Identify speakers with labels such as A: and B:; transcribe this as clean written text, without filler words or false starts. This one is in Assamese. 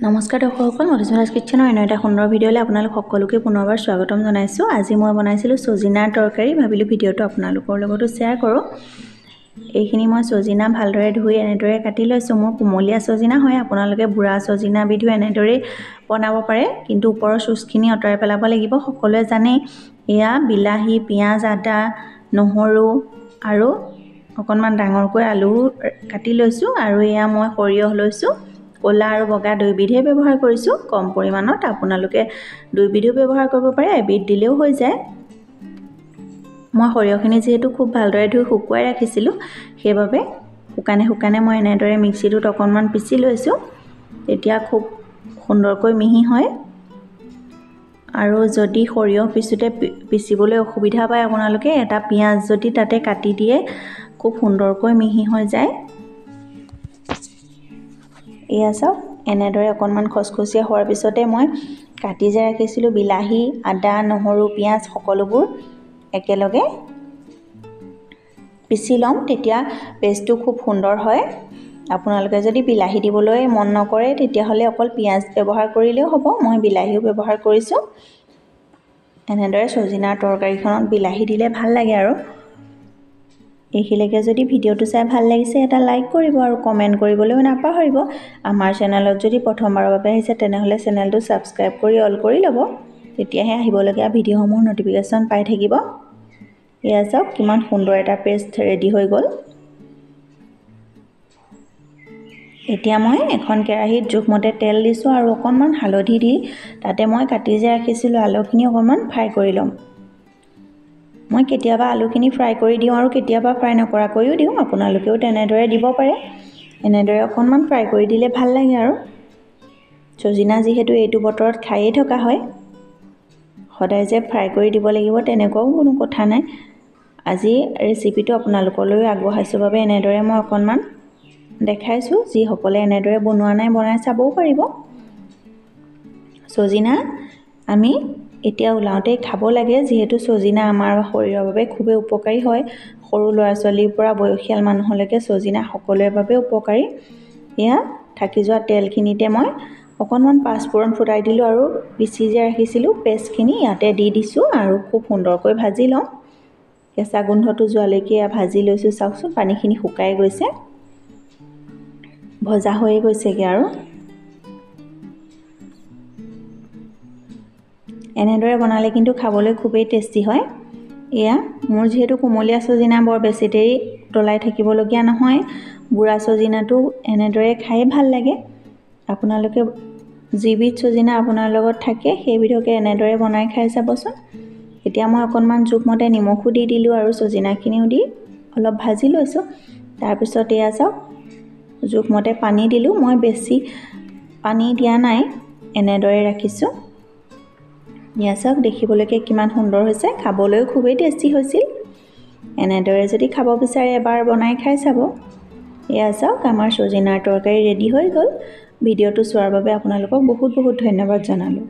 A: নমস্কাৰ দৰ্শকসকল, মধুস্মিতাছ কিটচেনৰ অন্য এটা সুন্দৰ ভিডিঅ'লৈ আপোনালোক সকলোকে পুনৰবাৰ স্বাগতম জনাইছোঁ। আজি মই বনাইছিলোঁ ছজিনাৰ তৰকাৰী। ভাবিলোঁ ভিডিঅ'টো আপোনালোকৰ লগতো শ্বেয়াৰ কৰোঁ। এইখিনি মই ছজিনা ভালদৰে ধুই এনেদৰে কাটি লৈছোঁ। মোৰ কুমলীয়া ছজিনা হয়, আপোনালোকে বুঢ়া ছজিনা বিধো এনেদৰে বনাব পাৰে, কিন্তু ওপৰৰ চুচখিনি আঁতৰাই পেলাব লাগিব। সকলোৱে জানেই এয়া বিলাহী, পিঁয়াজ, আদা, নহৰু আৰু অকণমান ডাঙৰকৈ আলু কাটি লৈছোঁ। আৰু এয়া মই সৰিয়হ লৈছোঁ। ক'লা আৰু বগা দুইবিধেই ব্যৱহাৰ কৰিছোঁ। কম পৰিমাণত আপোনালোকে দুইবিধো ব্যৱহাৰ কৰিব পাৰে, এবিধ দিলেও হৈ যায়। মই সৰিয়হখিনি যিহেতু খুব ভালদৰে ধুই শুকুৱাই ৰাখিছিলোঁ, সেইবাবে শুকানে মই এনেদৰে মিক্সিটোত অকণমান পিচি লৈছোঁ। তেতিয়া খুব সুন্দৰকৈ মিহি হয়। আৰু যদি সৰিয়হ পিচিবলৈ অসুবিধা পায় আপোনালোকে এটা পিঁয়াজ যদি তাতে কাটি দিয়ে, খুব সুন্দৰকৈ মিহি হৈ যায়। এয়া চাওক, এনেদৰে অকণমান খচখচীয়া হোৱাৰ পিছতে মই কাটি যে ৰাখিছিলোঁ বিলাহী, আদা, নহৰু, পিঁয়াজ সকলোবোৰ একেলগে পিচি ল'ম, তেতিয়া পেষ্টটো খুব সুন্দৰ হয়। আপোনালোকে যদি বিলাহী দিবলৈ মন নকৰে তেতিয়াহ'লে অকল পিঁয়াজ ব্যৱহাৰ কৰিলেও হ'ব। মই বিলাহীও ব্যৱহাৰ কৰিছোঁ। এনেদৰে ছজিনাৰ তৰকাৰীখনত বিলাহী দিলে ভাল লাগে। আৰু এইখিলৈকে যদি ভিডিঅ'টো চাই ভাল লাগিছে এটা লাইক কৰিব আৰু কমেণ্ট কৰিবলৈও নাপাহৰিব। আমাৰ চেনেলত যদি প্ৰথমবাৰৰ বাবে আহিছে তেনেহ'লে চেনেলটো ছাবস্ক্ৰাইব কৰি অল কৰি ল'ব, তেতিয়াহে আহিবলগীয়া ভিডিঅ'সমূহৰ ন'টিফিকেশ্যন পাই থাকিব। এয়া চাওক, কিমান সুন্দৰ এটা পেষ্ট ৰেডি হৈ গ'ল। এতিয়া মই এখন কেৰাহীত জোখমতে তেল দিছোঁ আৰু অকণমান হালধি দি তাতে মই কাটি যে ৰাখিছিলোঁ আলুখিনি অকণমান ফ্ৰাই কৰি ল'ম। মই কেতিয়াবা আলুখিনি ফ্ৰাই কৰি দিওঁ আৰু কেতিয়াবা ফ্ৰাই নকৰাকৈও দিওঁ। আপোনালোকেও তেনেদৰে দিব পাৰে। এনেদৰে অকণমান ফ্ৰাই কৰি দিলে ভাল লাগে। আৰু ছজিনা যিহেতু এইটো বতৰত খায়েই থকা হয়, সদায় যে ফ্ৰাই কৰি দিব লাগিব তেনেকুৱাও কোনো কথা নাই। আজি ৰেচিপিটো আপোনালোকলৈ আগবঢ়াইছোঁ বাবে এনেদৰে মই অকণমান দেখাইছোঁ। যিসকলে এনেদৰে বনোৱা নাই বনাই চাবও পাৰিব। ছজিনা আমি এতিয়া ওলাওঁতেই খাব লাগে, যিহেতু ছজিনা আমাৰ শৰীৰৰ বাবে খুবেই উপকাৰী হয়। সৰু ল'ৰা ছোৱালীৰ পৰা বয়সীয়াল মানুহলৈকে ছজিনা সকলোৰে বাবে উপকাৰী। এয়া থাকি যোৱা তেলখিনিতে মই অকণমান পাঁচফোৰণ ফুটাই দিলোঁ আৰু পিচি যে ৰাখিছিলোঁ পেষ্টখিনি ইয়াতে দি দিছোঁ আৰু খুব সুন্দৰকৈ ভাজি লওঁ। কেঁচা গোন্ধটো যোৱালৈকে ভাজি লৈছোঁ। চাওকচোন, পানীখিনি শুকাই গৈছে, ভজা হৈয়ে গৈছেগৈ। আৰু এনেদৰে বনালে কিন্তু খাবলৈ খুবেই টেষ্টি হয়। এয়া মোৰ যিহেতু কুমলীয়া ছজিনা বৰ বেছি দেৰি উতলাই থাকিবলগীয়া নহয়। বুঢ়া ছজিনাটো এনেদৰে খাই ভাল লাগে। আপোনালোকে যিবিধ ছজিনা আপোনাৰ লগত থাকে সেইবিধকে এনেদৰে বনাই খাই চাবচোন। এতিয়া মই অকণমান জোখমতে নিমখো দি দিলোঁ আৰু ছজিনাখিনিও দি অলপ ভাজি লৈছোঁ। তাৰপিছত এয়া চাওক, জোখমতে পানী দিলোঁ। মই বেছি পানী দিয়া নাই, এনেদৰে ৰাখিছোঁ। এয়া চাওক, দেখিবলৈকে কিমান সুন্দৰ হৈছে, খাবলৈও খুবেই টেষ্টি হৈছিল। এনেদৰে যদি খাব বিচাৰে এবাৰ বনাই খাই চাব। এয়া চাওক, আমাৰ ছজিনাৰ তৰকাৰী ৰেডি হৈ গ'ল। ভিডিঅ'টো চোৱাৰ বাবে আপোনালোকক বহুত ধন্যবাদ জনালোঁ।